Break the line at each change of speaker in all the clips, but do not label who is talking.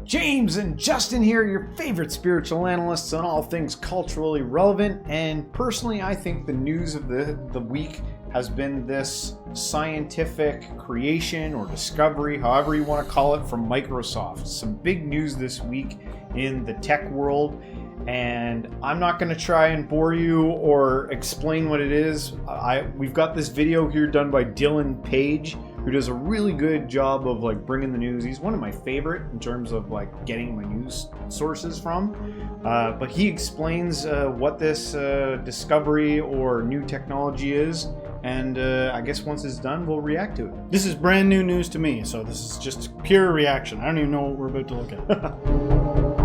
James and Justin here, your favorite spiritual analysts on all things culturally relevant. And personally, I think the news of the week has been this scientific creation or discovery, however you want to call it, from Microsoft. Some big news this week in the tech world. And I'm not going to try and bore you or explain what it is. We've got this video here done by Dylan Page, who does a really good job of bringing the news. He's one of my favorite in terms of getting my news sources from. But he explains what this discovery or new technology is. And I guess once it's done, we'll react to it.
This is brand new news to me, so this is just pure reaction. I don't even know what we're about to look at.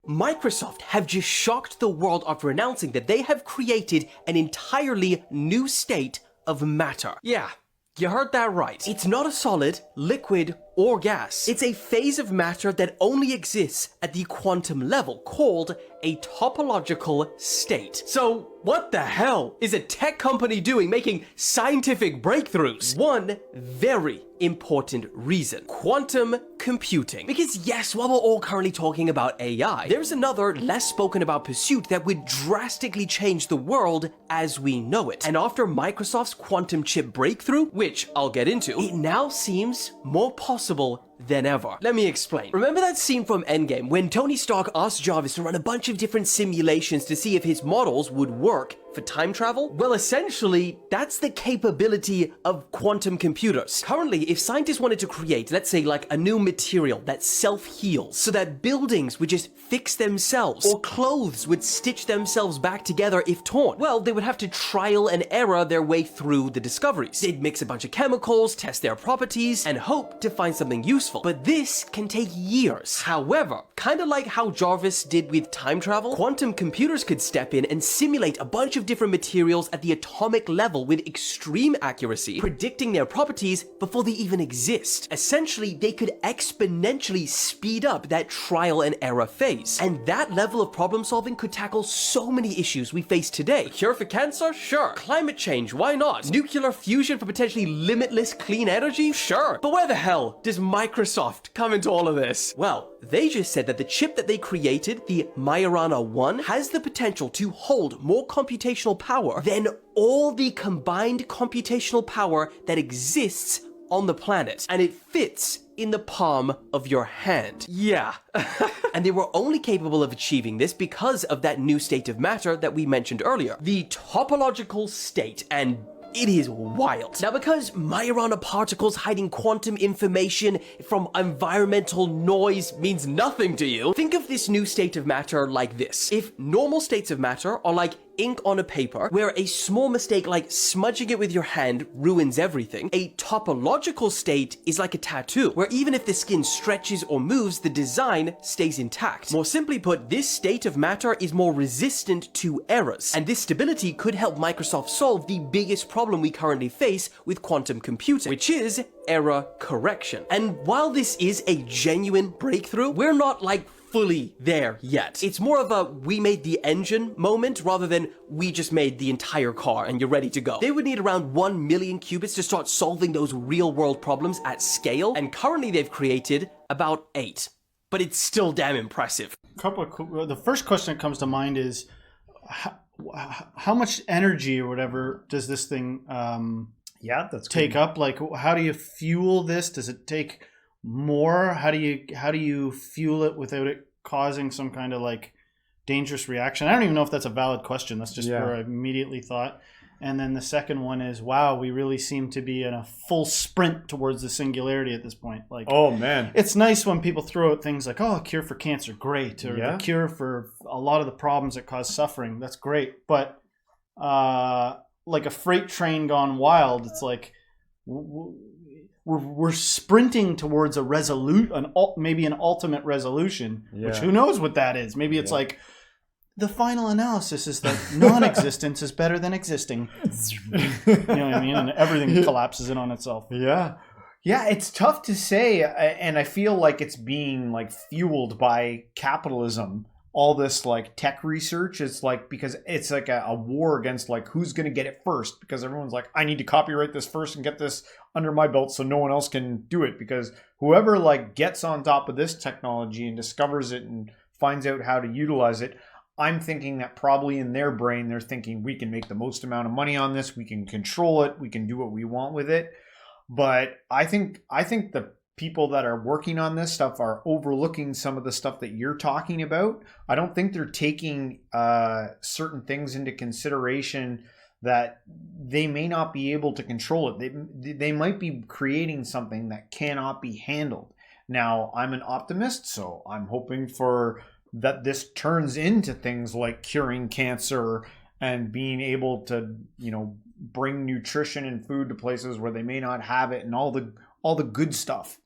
Microsoft have just shocked the world after announcing that they have created an entirely new state of matter. Yeah, you heard that right. It's not a solid, liquid, or gas. It's a phase of matter that only exists at the quantum level, called a topological state. So, what the hell is a tech company doing making scientific breakthroughs? One very important reason: quantum computing. Because yes, while we're all currently talking about AI, there's another less spoken about pursuit that would drastically change the world as we know it. And after Microsoft's quantum chip breakthrough, which I'll get into, it now seems more possible than ever. Let me explain. Remember that scene from Endgame when Tony Stark asked Jarvis to run a bunch of different simulations to see if his models would work for time travel? Well, essentially, that's the capability of quantum computers. Currently, if scientists wanted to create, let's say, a new material that self-heals, so that buildings would just fix themselves, or clothes would stitch themselves back together if torn, well, they would have to trial and error their way through the discoveries. They'd mix a bunch of chemicals, test their properties, and hope to find something useful. But this can take years. However, kind of like how Jarvis did with time travel, quantum computers could step in and simulate a bunch of different materials at the atomic level with extreme accuracy, predicting their properties before they even exist. Essentially, they could exponentially speed up that trial and error phase. And that level of problem solving could tackle so many issues we face today. Cure for cancer? Sure. Climate change? Why not? Nuclear fusion for potentially limitless clean energy? Sure. But where the hell does Microsoft come into all of this? Well, they just said that the chip that they created, the Majorana 1, has the potential to hold more computational power than all the combined computational power that exists on the planet. And it fits in the palm of your hand. Yeah. And they were only capable of achieving this because of that new state of matter that we mentioned earlier, the topological state. And it is wild. Now, because Majorana particles hiding quantum information from environmental noise means nothing to you, think of this new state of matter like this. If normal states of matter are like ink on a paper, where a small mistake like smudging it with your hand ruins everything, a topological state is like a tattoo, where even if the skin stretches or moves, the design stays intact. More simply put, this state of matter is more resistant to errors, and this stability could help Microsoft solve the biggest problem we currently face with quantum computing, which is error correction. And while this is a genuine breakthrough, we're not fully there yet. It's more of a we made the engine moment rather than we just made the entire car and you're ready to go. They would need around 1 million qubits to start solving those real world problems at scale, and currently they've created about 8. But it's still damn impressive.
The first question that comes to mind is how much energy or whatever does this thing
that's
take up? How do you fuel this? Does it take more? How do you fuel it without it causing some kind of dangerous reaction? I don't even know if that's a valid question. That's just where I immediately thought. And then the second one is, wow, we really seem to be in a full sprint towards the singularity at this point.
Oh man,
it's nice when people throw out things like, oh, a cure for cancer, great, or the cure for a lot of the problems that cause suffering, that's great. But like a freight train gone wild, it's we're sprinting towards maybe an ultimate resolution, which who knows what that is. Maybe it's the final analysis is that non-existence is better than existing. You know what I mean? And everything collapses in on itself.
Yeah. Yeah, it's tough to say, and I feel like it's being fueled by capitalism all this like tech research. It's like, because it's like a war against like who's going to get it first, because everyone's like, I need to copyright this first and get this under my belt so no one else can do it, because whoever like gets on top of this technology and discovers it and finds out how to utilize it, I'm thinking that probably in their brain they're thinking, we can make the most amount of money on this, we can control it, we can do what we want with it. But I think the people that are working on this stuff are overlooking some of the stuff that you're talking about. I don't think they're taking certain things into consideration, that they may not be able to control it. They might be creating something that cannot be handled. Now, I'm an optimist, so I'm hoping for that this turns into things like curing cancer and being able to, bring nutrition and food to places where they may not have it, and all the good stuff.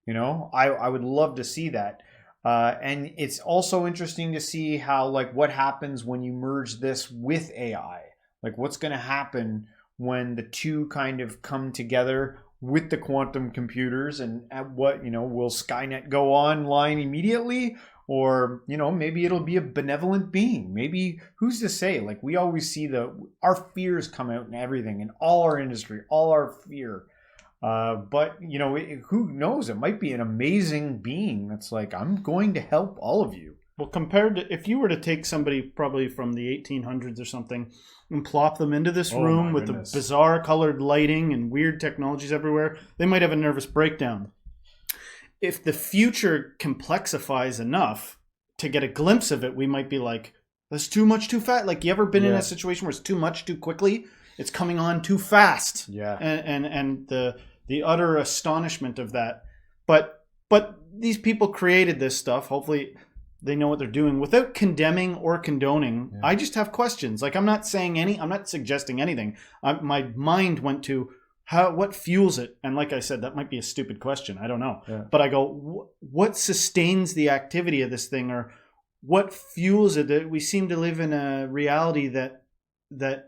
I would love to see that. And it's also interesting to see how, like, what happens when you merge this with AI. Like, what's going to happen when the two kind of come together with the quantum computers, and at what, will Skynet go online immediately? Or, maybe it'll be a benevolent being. Maybe, who's to say? Like, we always see our fears come out in everything, in all our industry, all our fear. But, who knows? It might be an amazing being that's like, I'm going to help all of you.
Well, compared to, if you were to take somebody probably from the 1800s or something and plop them into this room with the bizarre colored lighting and weird technologies everywhere, they might have a nervous breakdown. If the future complexifies enough to get a glimpse of it, we might be like, that's too much too fast. Like, you ever been in a situation where it's too much too quickly? It's coming on too fast.
Yeah.
And the utter astonishment of that. But these people created this stuff. Hopefully they know what they're doing without condemning or condoning. Yeah. I just have questions. Like, I'm not suggesting anything. My mind went to, what fuels it? And like I said, that might be a stupid question. I don't know. Yeah. But I go, what sustains the activity of this thing, or what fuels it? That we seem to live in a reality that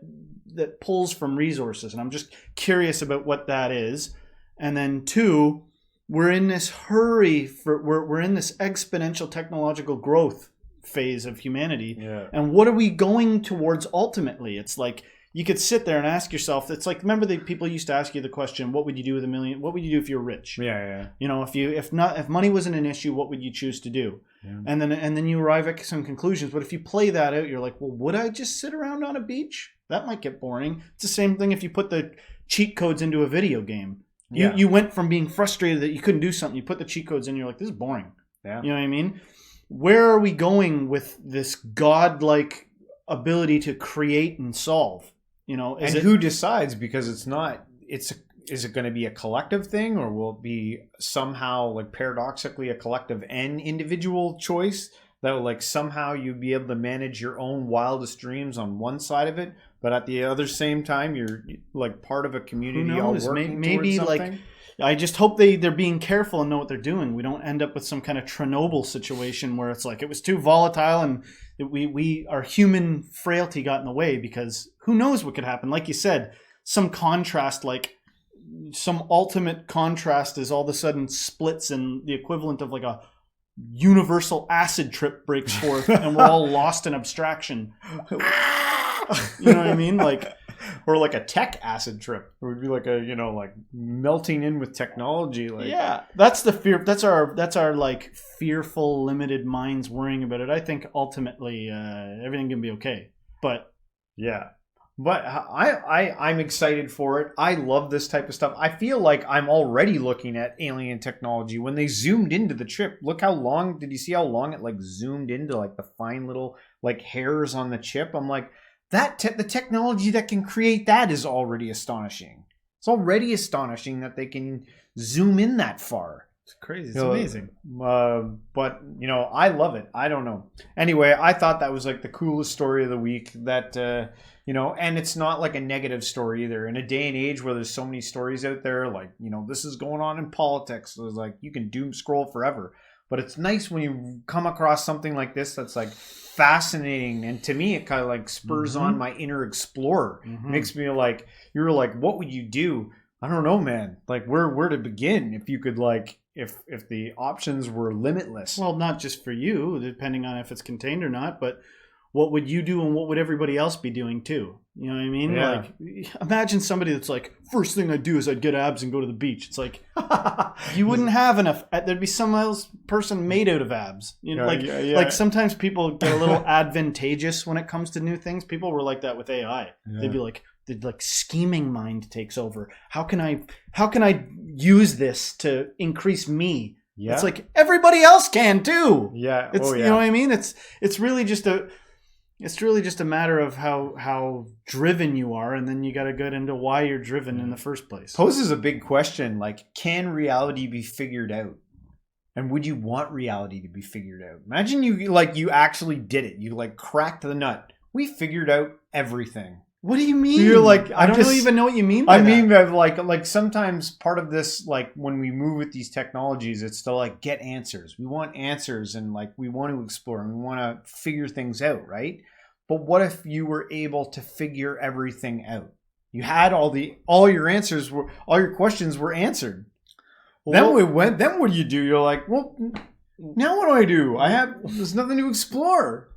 pulls from resources. And I'm just curious about what that is. And then two, we're in this hurry we're in this exponential technological growth phase of humanity. Yeah. And what are we going towards ultimately? It's like, you could sit there and ask yourself, it's like, remember the people used to ask you the question, what would you do with $1 million? What would you do if you're rich?
Yeah.
If money wasn't an issue, what would you choose to do? Yeah. And then you arrive at some conclusions. But if you play that out, you're like, well, would I just sit around on a beach? That might get boring. It's the same thing if you put the cheat codes into a video game. You went from being frustrated that you couldn't do something, you put the cheat codes in, you're like, this is boring. Yeah. You know what I mean? Where are we going with this godlike ability to create and solve?
Who decides? Because is it going to be a collective thing, or will it be somehow, like, paradoxically a collective and individual choice that will, like, somehow you'd be able to manage your own wildest dreams on one side of it, but at the other same time you're like part of a community. Who knows?
All working maybe towards something? Like, I just hope they're being careful and know what they're doing. We don't end up with some kind of Chernobyl situation where it's like it was too volatile and our human frailty got in the way, because who knows what could happen. Like you said, some contrast, like some ultimate contrast is all of a sudden splits and the equivalent of like a universal acid trip breaks forth and we're all lost in abstraction. You know what I mean? Like,
or like a tech acid trip. It would be like a, like melting in with technology. Like,
yeah, that's the fear. That's our like fearful, limited minds worrying about it. I think ultimately everything can be okay. But
yeah, but I'm excited for it. I love this type of stuff. I feel like I'm already looking at alien technology. When they zoomed into the chip, look how long. Did you see how long it like zoomed into like the fine little like hairs on the chip? I'm like, the technology that can create that is already astonishing. It's already astonishing that they can zoom in that far.
It's crazy. It's amazing.
But, I love it. I don't know. Anyway, I thought that was like the coolest story of the week that, and it's not like a negative story either. In a day and age where there's so many stories out there, like, this is going on in politics. So it's like, you can doom scroll forever. But it's nice when you come across something like this that's like fascinating, and to me it kind of like spurs on my inner explorer. Makes me like, you're like, what would you do? I don't know, man. Like, where to begin if you could like if the options were limitless.
Well, not just for you, depending on if it's contained or not, but what would you do and what would everybody else be doing too? You know what I mean?
Yeah.
Like, imagine somebody that's like, first thing I'd do is I'd get abs and go to the beach. It's like, you wouldn't have enough. There'd be some else person made out of abs. You know, like sometimes people get a little advantageous when it comes to new things. People were like that with AI. Yeah. They'd be like, scheming mind takes over. How can I use this to increase me? Yeah. It's like everybody else can too.
Yeah.
You know what I mean? It's really just a matter of how driven you are, and then you got to get into why you're driven in the first place.
Poses a big question, like, can reality be figured out? And would you want reality to be figured out? Imagine you actually did it. You like cracked the nut. We figured out everything.
What do you mean?
You're like,
I don't even know what you mean by that.
I mean, like sometimes part of this, like when we move with these technologies, it's to like get answers. We want answers, and like we want to explore and we want to figure things out, right? But what if you were able to figure everything out? You had all your answers were, all your questions were answered. Well, then what do you do? You're like, well, now what do I do? There's nothing to explore.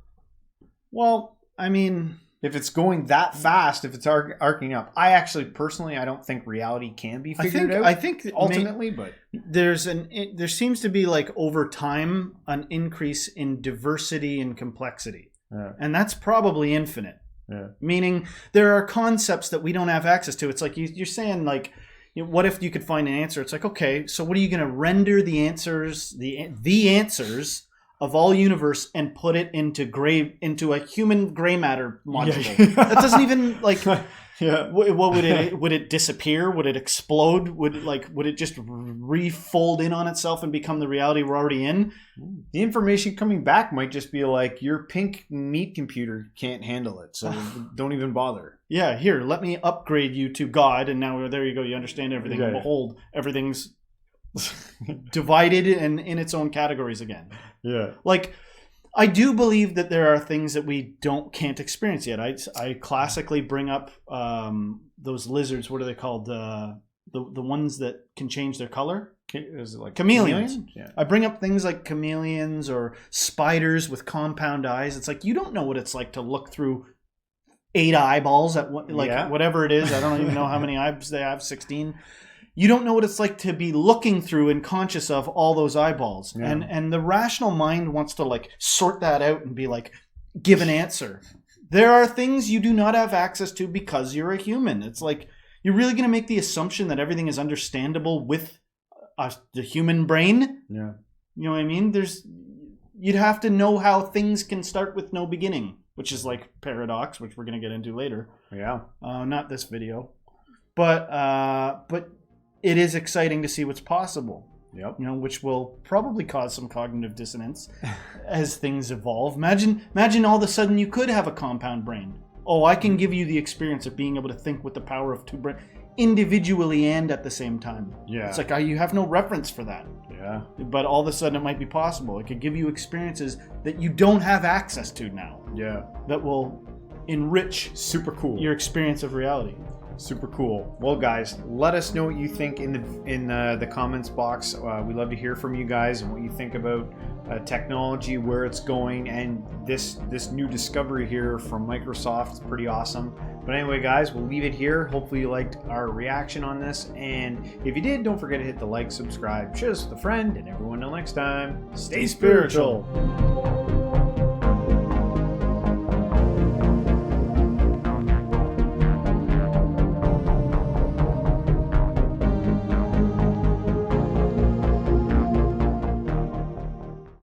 Well, I mean,
if it's going that fast, if it's arcing up, I don't think reality can be figured out.
I think
ultimately, but
there seems to be like over time an increase in diversity and complexity, and that's probably infinite.
Yeah.
Meaning there are concepts that we don't have access to. It's like you're saying, like, what if you could find an answer? It's like, okay, so what are you going to render the answers, the answers of all universe and put it into a human gray matter module? Yeah. That doesn't even like. Yeah. What would it disappear? Would it explode? Would it just refold in on itself and become the reality we're already in?
The information coming back might just be like, your pink meat computer can't handle it, so don't even bother.
Yeah, here, let me upgrade you to God, and now there you go. You understand everything. And behold, everything's divided and in its own categories again.
Yeah.
Like, I do believe that there are things that we can't experience yet. I classically bring up those lizards. What are they called? The ones that can change their color.
Is it like
chameleons?
Yeah.
I bring up things like chameleons or spiders with compound eyes. It's like, you don't know what it's like to look through 8 eyeballs at whatever it is. I don't even know how many eyes they have. 16. You don't know what it's like to be looking through and conscious of all those eyeballs. Yeah. And the rational mind wants to like sort that out and be like, give an answer. There are things you do not have access to because you're a human. It's like, you're really going to make the assumption that everything is understandable with the human brain?
Yeah.
You know what I mean? You'd have to know how things can start with no beginning, which is like paradox, which we're going to get into later.
Yeah.
Not this video. But it is exciting to see what's possible.
Yep.
You know, which will probably cause some cognitive dissonance as things evolve. Imagine all of a sudden you could have a compound brain. Oh, I can give you the experience of being able to think with the power of 2 brains individually and at the same time.
Yeah.
It's like you have no reference for that.
Yeah.
But all of a sudden it might be possible. It could give you experiences that you don't have access to now.
Yeah.
That will enrich
super cool
your experience of reality.
Super cool. Well, guys, let us know what you think in the comments box. We love to hear from you guys and what you think about technology, where it's going, and this new discovery here from Microsoft. It's pretty awesome. But anyway, guys, we'll leave it here. Hopefully you liked our reaction on this, and if you did, don't forget to hit the like, subscribe, share this with a friend, and everyone until next time, stay spiritual.